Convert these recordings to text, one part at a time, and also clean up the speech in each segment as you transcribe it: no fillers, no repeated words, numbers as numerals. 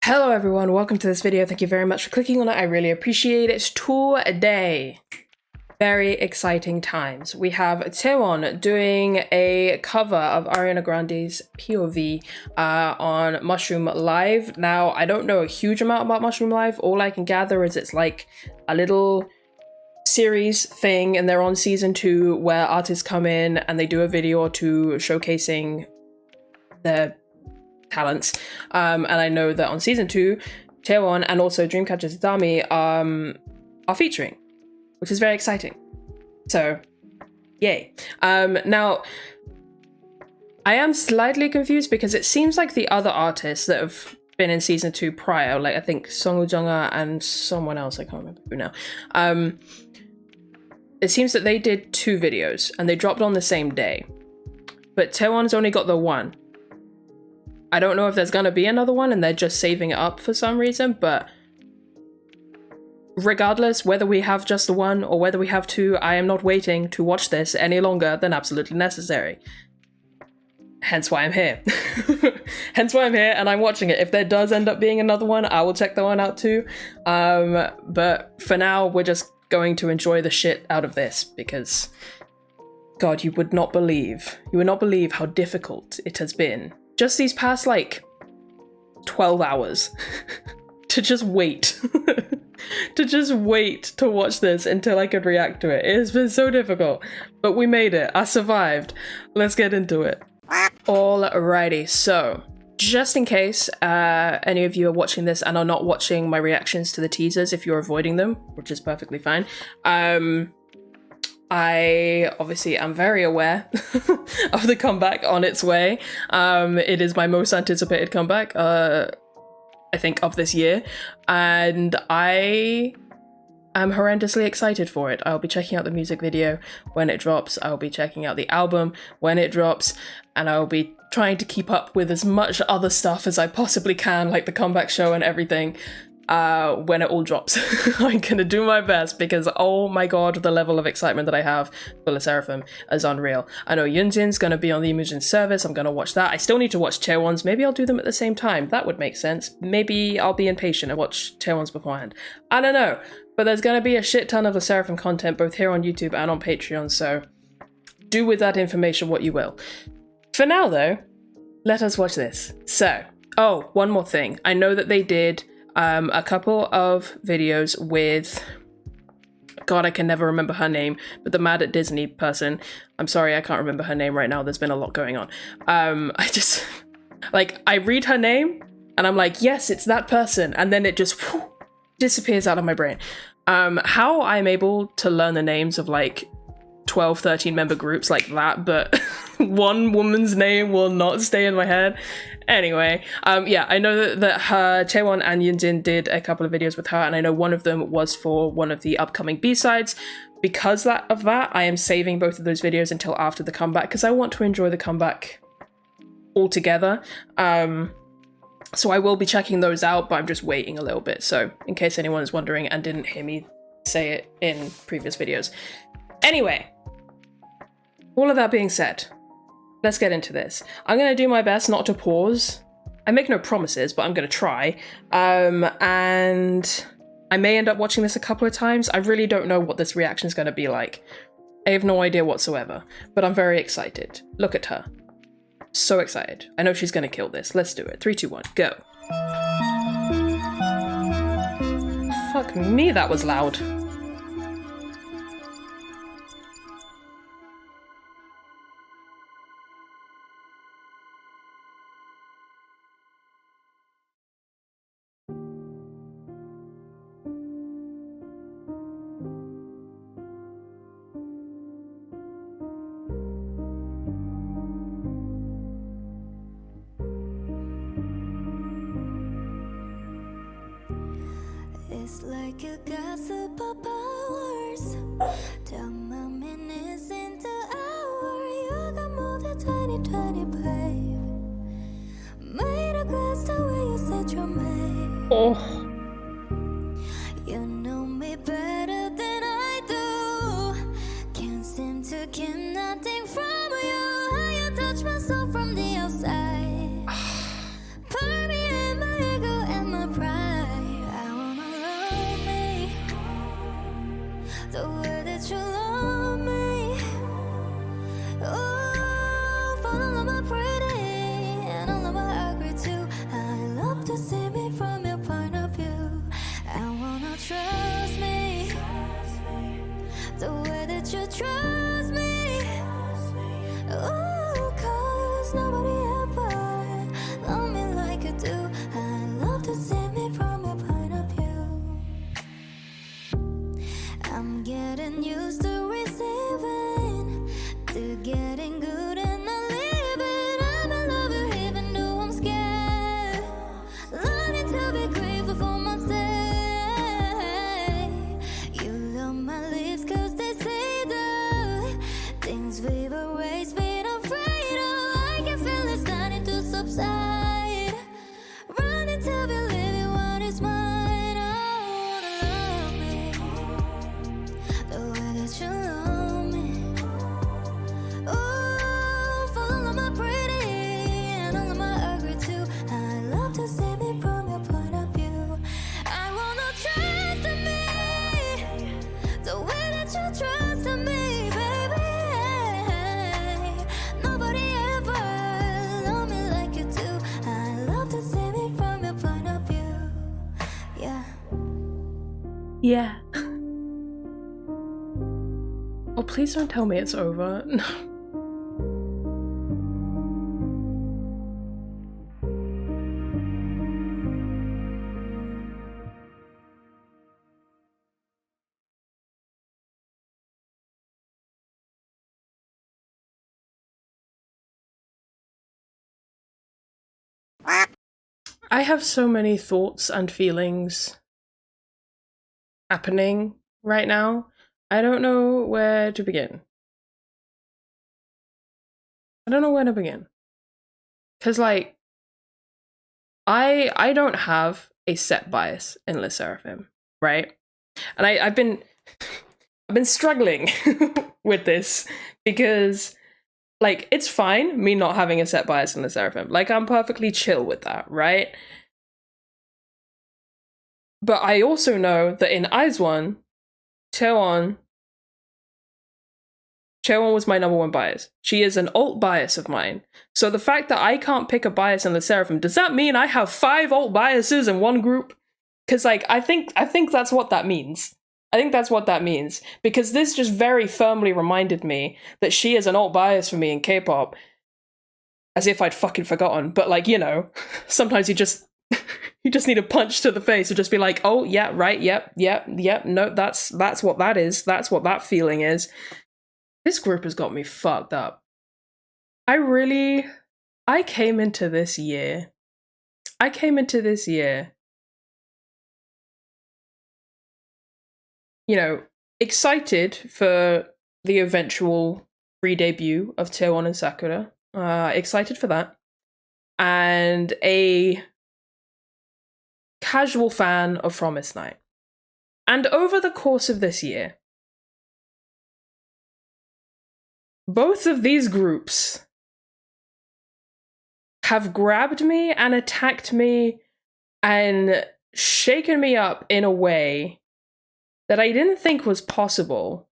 Hello everyone, welcome to this video. Thank you very much for clicking on it. I really appreciate it. Today, very exciting times. We have CHAEWON doing a cover of Ariana Grande's POV on Mushroom Live. Now, I don't know a huge amount about Mushroom Live. All I can gather is it's like a little series thing and they're on season 2 where artists come in and they do a video or two showcasing their talents, and I know that on season 2 CHAEWON and also Dreamcatcher Tatami are featuring, which is very exciting, so yay. Now I am slightly confused because it seems like the other artists that have been in season 2 prior, like I think SSERAFIM and someone else, I can't remember who now, it seems that they did 2 videos and they dropped on the same day, but CHAEWON's only got the one. I don't know if there's gonna be another one and they're just saving it up for some reason, but regardless, whether we have just the one or whether we have 2, I am not waiting to watch this any longer than absolutely necessary. Hence why I'm here. Hence why I'm here and I'm watching it. If there does end up being another one, I will check that one out too. But for now, we're just going to enjoy the shit out of this because, God, you would not believe how difficult it has been just these past like 12 hours to just wait to watch this until I could react to it. It has been so difficult, but we made it. I survived. Let's get into it. Alrighty, so just in case any of you are watching this and are not watching my reactions to the teasers, if you're avoiding them, which is perfectly fine, I obviously am very aware of the comeback on its way. It is my most anticipated comeback, I think, of this year, and I am horrendously excited for it. I'll be checking out the music video when it drops, I'll be checking out the album when it drops, and I'll be trying to keep up with as much other stuff as I possibly can, like the comeback show and everything, when it all drops. I'm gonna do my best because, oh my god, the level of excitement that I have for SSERAFIM is unreal. I know Yunjin's gonna be on the Imaging service, I'm gonna watch that. I still need to watch CHAEWON's. Maybe I'll do them at the same time. That would make sense. Maybe I'll be impatient and watch CHAEWON's beforehand. I don't know. But there's gonna be a shit ton of SSERAFIM content both here on YouTube and on Patreon, so do with that information what you will. For now though, let us watch this. So, oh, one more thing. I know that they did a couple of videos with, God, I can never remember her name, but the Mad at Disney person. I'm sorry, I can't remember her name right now. There's been a lot going on. I just, like, I read her name and I'm like, yes, it's that person. And then it just disappears out of my brain. How I'm able to learn the names of like 12, 13 member groups like that, but one woman's name will not stay in my head. Anyway, yeah, I know that her CHAEWON and Yunjin did a couple of videos with her, and I know one of them was for one of the upcoming B-sides. Because of that, I am saving both of those videos until after the comeback because I want to enjoy the comeback all together. So I will be checking those out, but I'm just waiting a little bit. So in case anyone is wondering and didn't hear me say it in previous videos. Anyway, all of that being said, let's get into this. I'm going to do my best not to pause. I make no promises, but I'm going to try. And I may end up watching this a couple of times. I really don't know what this reaction is going to be like. I have no idea whatsoever, but I'm very excited. Look at her. So excited. I know she's going to kill this. Let's do it. 3, 2, 1, go. Fuck me, that was loud. It's like you got superpowers. Tell my minutes into hours. You got more than 2020, babe. Made a glass the way you said you're made. Oh. You know me better than I do. Can't seem to keep nothing from you. How you touch my soul from the outside. Permeate my ego and my that you trust me. Ooh, 'cause nobody ever love me like you do. I love to see me from your point of view. I'm getting used to receiving, to getting good and not leaving. I'm in love with you even though I'm scared. Learning to be grateful for myself. You love my lips 'cause they say the things we've erased, been afraid of. I can feel it starting to subside. Running to believe what is mine. I wanna love me the way that you love me. Oh, full of my pretty and all of my ugly too. I love to see me from your point of view. I wanna trust in me the way that you trust in me, baby. Nobody ever love me like you do. I love to see me from your point of view. Yeah. Yeah. Oh, please don't tell me it's over. I have so many thoughts and feelings happening right now. I don't know where to begin. I don't know where to begin. Cause like I don't have a set bias in SSERAFIM, right? And I've been struggling with this because like it's fine me not having a set bias in SSERAFIM. Like I'm perfectly chill with that, right? But I also know that in SSERAFIM, CHAEWON was my number one bias. She is an alt bias of mine. So the fact that I can't pick a bias in SSERAFIM, does that mean I have 5 alt biases in one group? Because like I think that's what that means. I think that's what that means. Because this just very firmly reminded me that she is an alt bias for me in K-pop. As if I'd fucking forgotten. But like, you know, sometimes you just need a punch to the face and just be like, oh yeah, right, yep, no, that's what that is. That's what that feeling is. This group has got me fucked up. I came into this year, you know, excited for the eventual re-debut of CHAEWON and Sakura. Excited for that. And a casual fan of Promised Night. And over the course of this year, both of these groups have grabbed me and attacked me and shaken me up in a way that I didn't think was possible.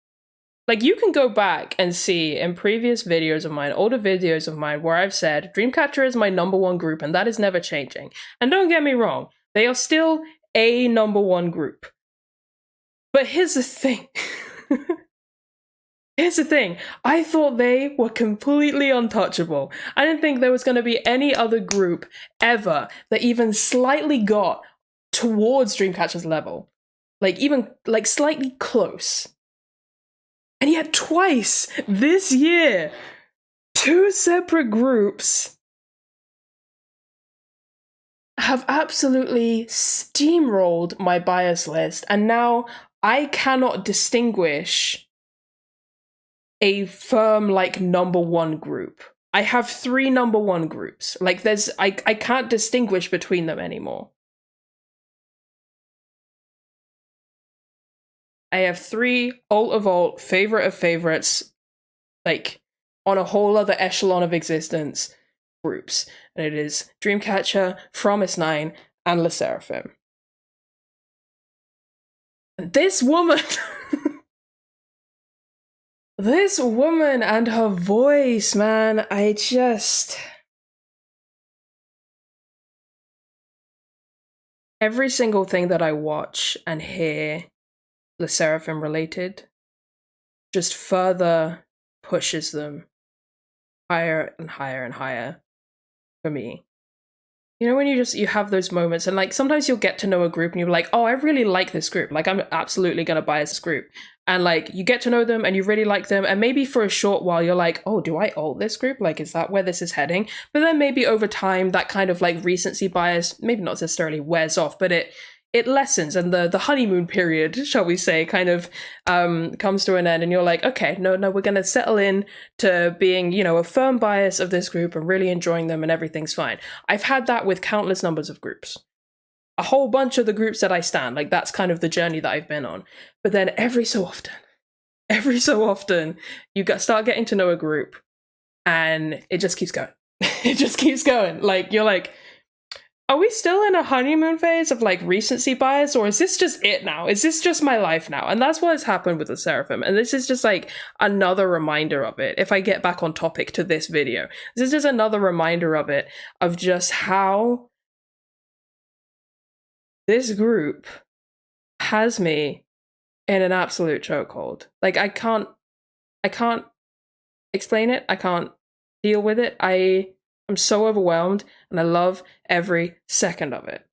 Like, you can go back and see in previous videos of mine, older videos of mine, where I've said Dreamcatcher is my number one group and that is never changing. And don't get me wrong, they are still a number one group. But here's the thing. Here's the thing, I thought they were completely untouchable. I didn't think there was going to be any other group ever that even slightly got towards Dreamcatcher's level. Like, even, like, slightly close. And yet twice this year, 2 separate groups have absolutely steamrolled my bias list, and now I cannot distinguish a firm, like, number one group. I have 3 number one groups. Like, I can't distinguish between them anymore. I have 3 alt of alt, favorite of favorites, like, on a whole other echelon of existence groups. And it is Dreamcatcher, Promised Nine, and SSERAFIM. And this woman... This woman and her voice, man, I just... Every single thing that I watch and hear SSERAFIM related just further pushes them higher and higher and higher for me. You know, when you have those moments and like sometimes you'll get to know a group and you're like, oh, I really like this group. Like I'm absolutely gonna bias this group. And like you get to know them and you really like them. And maybe for a short while you're like, oh, do I alt this group? Like, is that where this is heading? But then maybe over time that kind of like recency bias, maybe not necessarily wears off, but it lessens, and the honeymoon period, shall we say, kind of comes to an end, and you're like, okay, no, we're going to settle in to being, you know, a firm bias of this group and really enjoying them and everything's fine. I've had that with countless numbers of groups. A whole bunch of the groups that I stan, like that's kind of the journey that I've been on. But then every so often, you start getting to know a group and it just keeps going. It just keeps going. Like, you're like, are we still in a honeymoon phase of like recency bias, or is this just it now? Is this just my life now? And that's what has happened with the SSERAFIM. And this is just like another reminder of it. If I get back on topic to this video, this is just another reminder of it, of just how this group has me in an absolute chokehold. Like I can't explain it. I can't deal with it. I'm so overwhelmed and I love every second of it.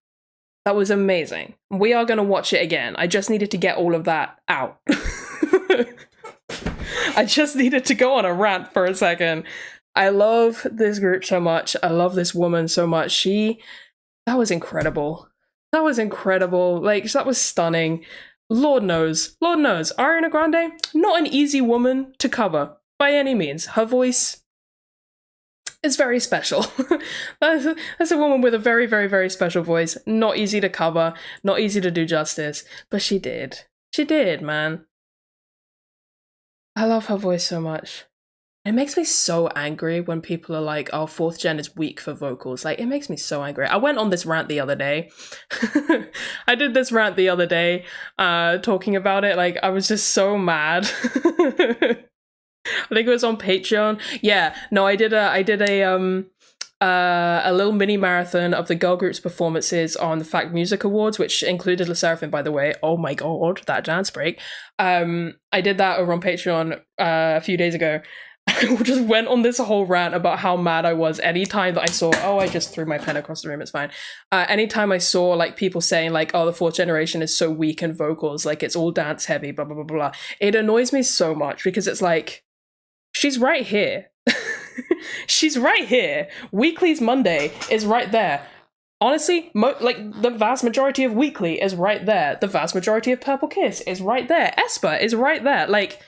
That was amazing. We are going to watch it again. I just needed to get all of that out. I just needed to go on a rant for a second. I love this group so much. I love this woman so much. That was incredible. That was incredible. Like, that was stunning. Lord knows, Ariana Grande, not an easy woman to cover by any means. Her voice is very special. That's a woman with a very, very, very special voice. Not easy to cover, not easy to do justice, but she did. She did, man. I love her voice so much. It makes me so angry when people are like, oh, 4th gen is weak for vocals. Like, it makes me so angry. I went on this rant the other day. I did this rant the other day, talking about it. Like, I was just so mad. I think it was on Patreon. Yeah, no, I did a little mini marathon of the girl group's performances on the Fact Music Awards, which included SSERAFIM, by the way. Oh my god, that dance break. I did that over on Patreon a few days ago. I just went on this whole rant about how mad I was anytime that I saw, oh, I just threw my pen across the room, it's fine. Anytime I saw like people saying like, oh, the 4th generation is so weak in vocals, like it's all dance heavy, blah, blah, blah, blah. It annoys me so much because it's like, she's right here. She's right here. Weekly's Monday is right there. Honestly, like the vast majority of Weekly is right there. The vast majority of Purple Kiss is right there. Esper is right there. Like,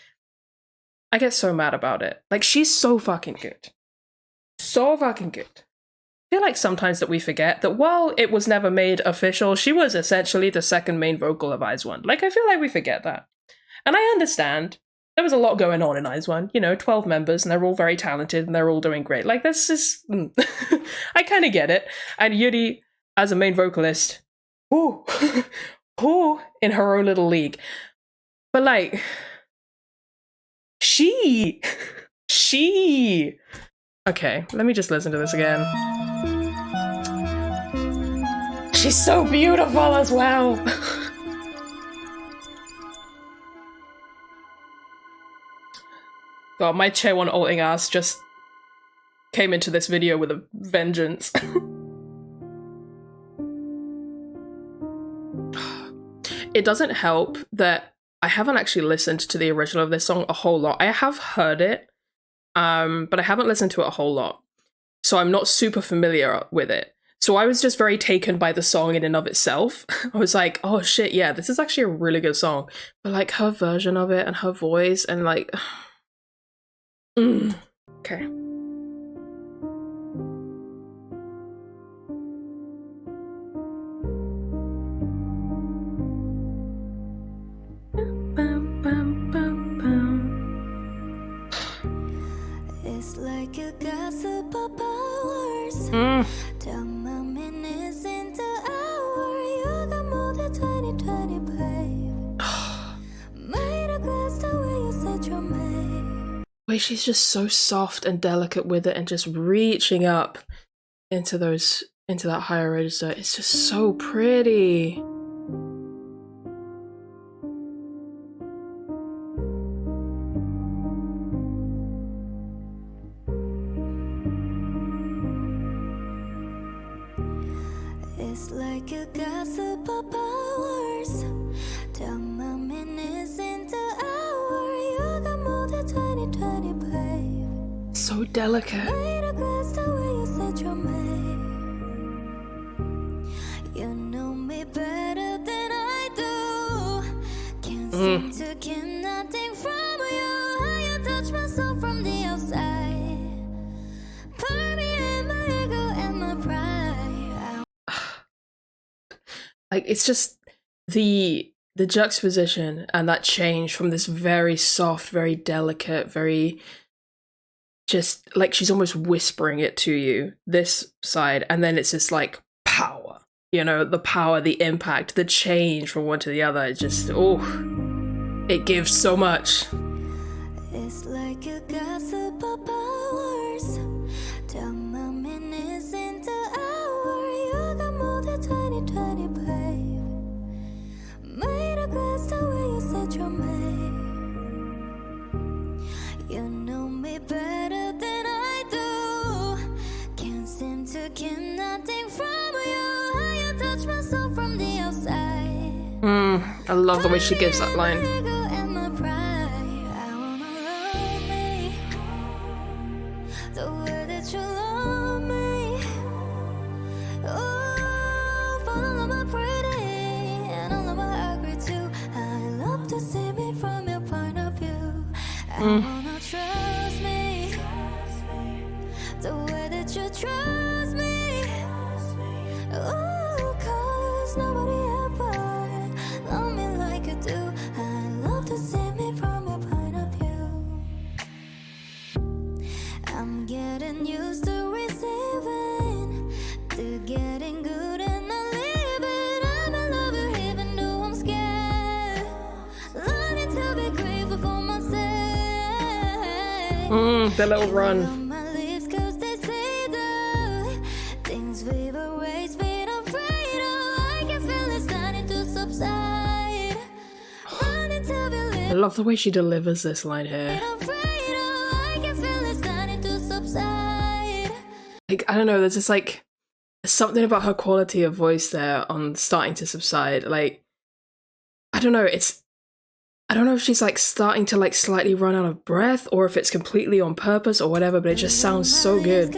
I get so mad about it. Like, she's so fucking good. So fucking good. I feel like sometimes that we forget that while it was never made official, she was essentially the second main vocal of IZ*ONE. Like, I feel like we forget that. And I understand. There was a lot going on in IZ*ONE, you know, 12 members, and they're all very talented, and they're all doing great. Like, this is... I kind of get it. And Yuri, as a main vocalist, ooh, in her own little league. But, like, she... Okay, let me just listen to this again. She's so beautiful as well! God, my CHAEWON alting ass just came into this video with a vengeance. It doesn't help that I haven't actually listened to the original of this song a whole lot. I have heard it, but I haven't listened to it a whole lot. So I'm not super familiar with it. So I was just very taken by the song in and of itself. I was like, oh shit, yeah, this is actually a really good song. But like her version of it and her voice and like... Okay. It's like you got superpowers. Tell my minutes into hour. You got more than 2020, babe. Made a glass the way you said you're made. Way she's just so soft and delicate with it and just reaching up into that higher register. It's just so pretty. It's like you got superpowers. Turn my minutes into hours. You got more than 2020, babe. So delicate. Made a glass the way you said you're made. You know me better than I do. Can't seem to keep nothing from you. How you touch my soul from the outside. Permeate my ego and my pride. Like, it's just the juxtaposition and that change from this very soft, very delicate, very just like she's almost whispering it to you, this side, and then it's just like power, you know, the power, the impact, the change from one to the other. It's just, oh, it gives so much. It's like you got superpowers. Turn my minutes into hours. You got more than 2020, babe. Made a glass the way you said you're made. You know me better than I do. Can't seem to keep nothing from you. How you touch my soul from the outside. I love the way she gives that line. The way that you love me. Oh, fall in love my pretty, and all of my ugly too. I love to see me from your point of view. I wanna trust me. The way that you trust me. Oh, 'cause nobody ever love me like you do. I love to see me from your point of view. I'm getting used to receiving, to getting good and not leaving. I'm in love with you even though I'm scared. Learning to be grateful for myself. The little run. On my lips 'cause they say the things we've erased, been afraid of. I can feel it starting to subside. Learning to I be love the way she delivers this line here. Like, I don't know, there's just like something about her quality of voice there on Starting to Subside. Like, I don't know, I don't know if she's like starting to like slightly run out of breath or if it's completely on purpose or whatever, but it just sounds so good.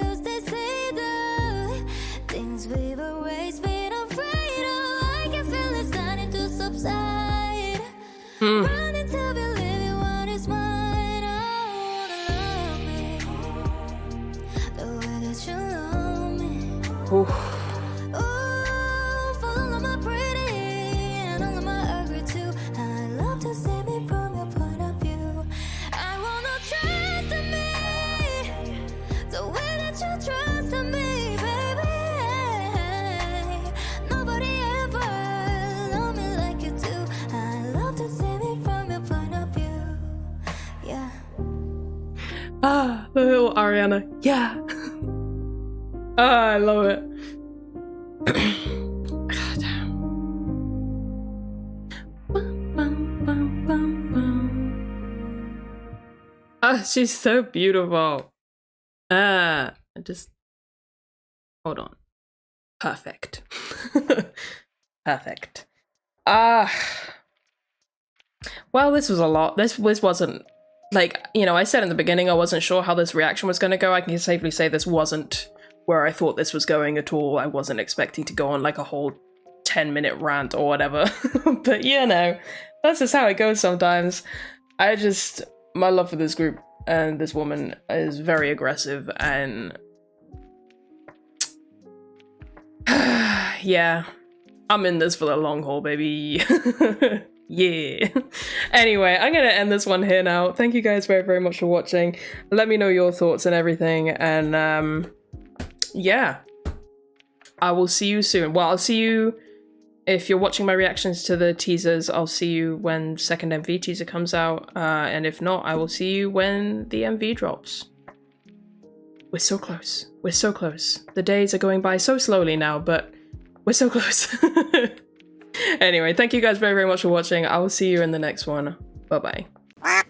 Ooh. Oh, fall in love my pretty, and all of my ugly too. I love to see me from your point of view. I wanna trust in me, the way that you trust in me, baby. Nobody ever loved me like you do. I love to see me from your point of view. Yeah. Ah, the little Ariana. Yeah. Ah, I love it. Ah, she's so beautiful. Ah, just hold on. Perfect. Perfect. Ah. Well, this was a lot. This wasn't like, you know, I said in the beginning I wasn't sure how this reaction was going to go. I can safely say this wasn't where I thought this was going at all. I wasn't expecting to go on like a whole 10-minute rant or whatever. But you know, that's just how it goes sometimes. My love for this group and this woman is very aggressive, and yeah, I'm in this for the long haul, baby. Yeah. Anyway, I'm gonna end this one here now. Thank you guys very, very much for watching. Let me know your thoughts and everything, and yeah, I will see you soon. Well, I'll see you if you're watching my reactions to the teasers. I'll see you when second MV teaser comes out, and if not, I will see you when the MV drops. We're so close. We're so close. The days are going by so slowly now, but we're so close. Anyway, thank you guys very, very much for watching. I will see you in the next one. Bye-bye.